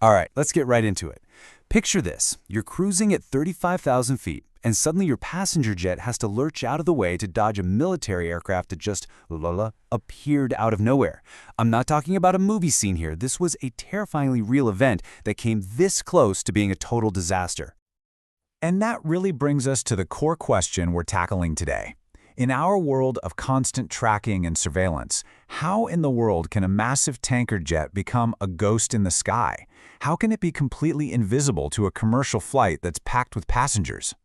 All right, let's get right into it. Picture this. You're cruising at 35,000 feet, and suddenly your passenger jet has to lurch out of the way to dodge a military aircraft that just appeared out of nowhere. I'm not talking about a movie scene here. This was a terrifyingly real event that came this close to being a total disaster. And that really brings us to the core question we're tackling today. In our world of constant tracking and surveillance, how in the world can a massive tanker jet become a ghost in the sky? How can it be completely invisible to a commercial flight that's packed with passengers?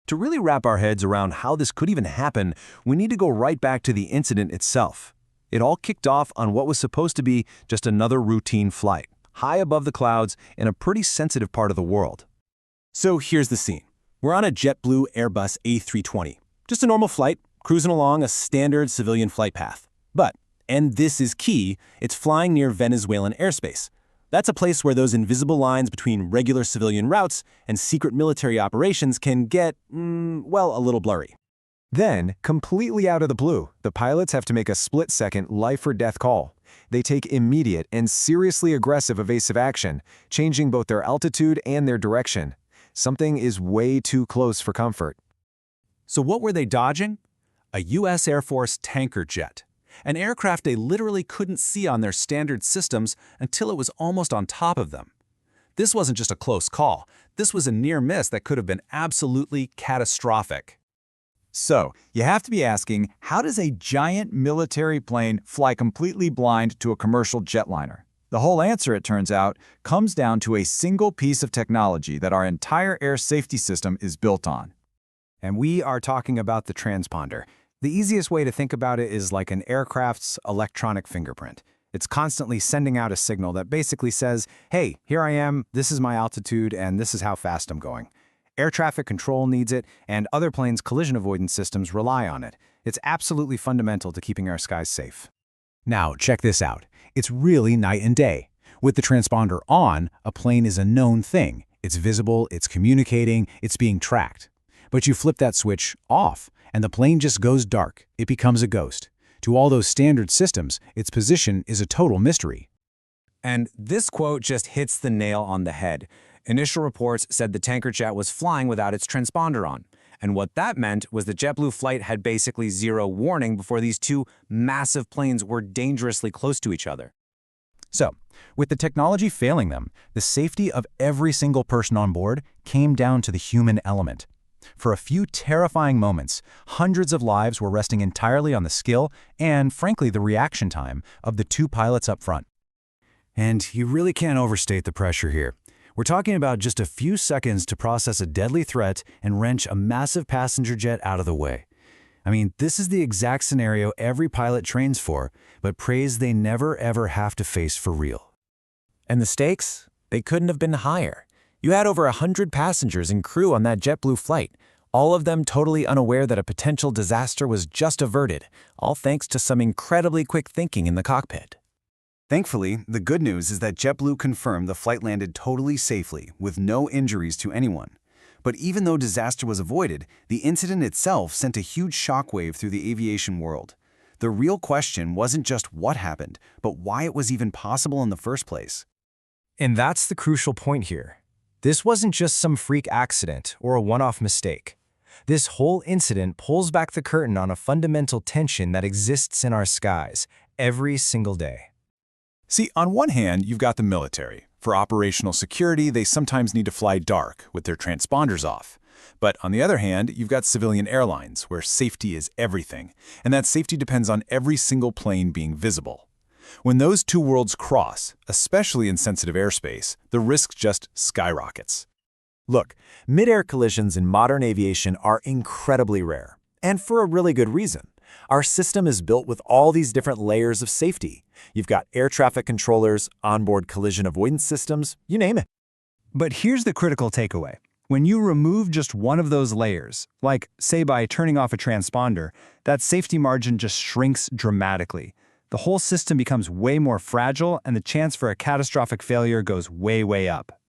To really wrap our heads around how this could even happen, we need to go right back to the incident itself. It all kicked off on what was supposed to be just another routine flight, high above the clouds in a pretty sensitive part of the world. So here's the scene. We're on a JetBlue Airbus A320. Just a normal flight, cruising along a standard civilian flight path. But, and this is key, it's flying near Venezuelan airspace. That's a place where those invisible lines between regular civilian routes and secret military operations can get, well, a little blurry. Then, completely out of the blue, the pilots have to make a split-second life-or-death call. They take immediate and seriously aggressive evasive action, changing both their altitude and their direction. Something is way too close for comfort. So what were they dodging? A U.S. Air Force tanker jet. An aircraft they literally couldn't see on their standard systems until it was almost on top of them. This wasn't just a close call. This was a near miss that could have been absolutely catastrophic. So, you have to be asking, how does a giant military plane fly completely blind to a commercial jetliner? The whole answer, it turns out, comes down to a single piece of technology that our entire air safety system is built on. And we are talking about the transponder. The easiest way to think about it is like an aircraft's electronic fingerprint. It's constantly sending out a signal that basically says, hey, here I am, this is my altitude, and this is how fast I'm going. Air traffic control needs it, and other planes' collision avoidance systems rely on it. It's absolutely fundamental to keeping our skies safe. Now, check this out. It's really night and day. With the transponder on, a plane is a known thing. It's visible, it's communicating, it's being tracked. But you flip that switch off, and the plane just goes dark. It becomes a ghost. To all those standard systems, its position is a total mystery. And this quote just hits the nail on the head. Initial reports said the tanker jet was flying without its transponder on. And what that meant was the JetBlue flight had basically zero warning before these two massive planes were dangerously close to each other. So, with the technology failing them, the safety of every single person on board came down to the human element. For a few terrifying moments, hundreds of lives were resting entirely on the skill and, frankly, the reaction time of the two pilots up front. And you really can't overstate the pressure here. We're talking about just a few seconds to process a deadly threat and wrench a massive passenger jet out of the way. I mean, this is the exact scenario every pilot trains for, but prays they never ever have to face for real. And the stakes? They couldn't have been higher. You had over 100 passengers and crew on that JetBlue flight, all of them totally unaware that a potential disaster was just averted, all thanks to some incredibly quick thinking in the cockpit. Thankfully, the good news is that JetBlue confirmed the flight landed totally safely, with no injuries to anyone. But even though disaster was avoided, the incident itself sent a huge shockwave through the aviation world. The real question wasn't just what happened, but why it was even possible in the first place. And that's the crucial point here. This wasn't just some freak accident or a one-off mistake. This whole incident pulls back the curtain on a fundamental tension that exists in our skies every single day. See, on one hand, you've got the military. For operational security, they sometimes need to fly dark with their transponders off. But on the other hand, you've got civilian airlines, where safety is everything, and that safety depends on every single plane being visible. When those two worlds cross, especially in sensitive airspace, the risk just skyrockets. Look, mid-air collisions in modern aviation are incredibly rare, and for a really good reason. Our system is built with all these different layers of safety. You've got air traffic controllers, onboard collision avoidance systems, you name it. But here's the critical takeaway. When you remove just one of those layers, like, say, by turning off a transponder, that safety margin just shrinks dramatically. The whole system becomes way more fragile, and the chance for a catastrophic failure goes way, way up.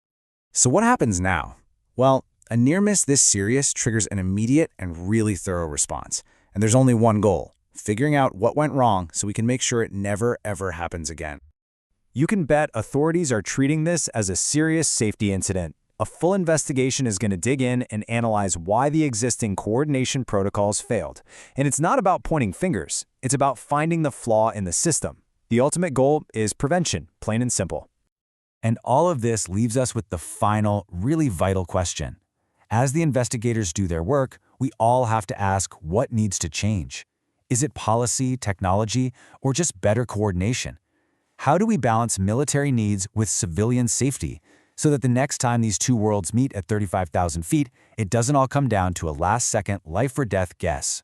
So what happens now? Well, a near miss this serious triggers an immediate and really thorough response. And there's only one goal: figuring out what went wrong so we can make sure it never, ever happens again. You can bet authorities are treating this as a serious safety incident. A full investigation is going to dig in and analyze why the existing coordination protocols failed. And it's not about pointing fingers. It's about finding the flaw in the system. The ultimate goal is prevention, plain and simple. And all of this leaves us with the final, really vital question. As the investigators do their work, we all have to ask what needs to change. Is it policy, technology, or just better coordination? How do we balance military needs with civilian safety so that the next time these two worlds meet at 35,000 feet, it doesn't all come down to a last-second life-or-death guess?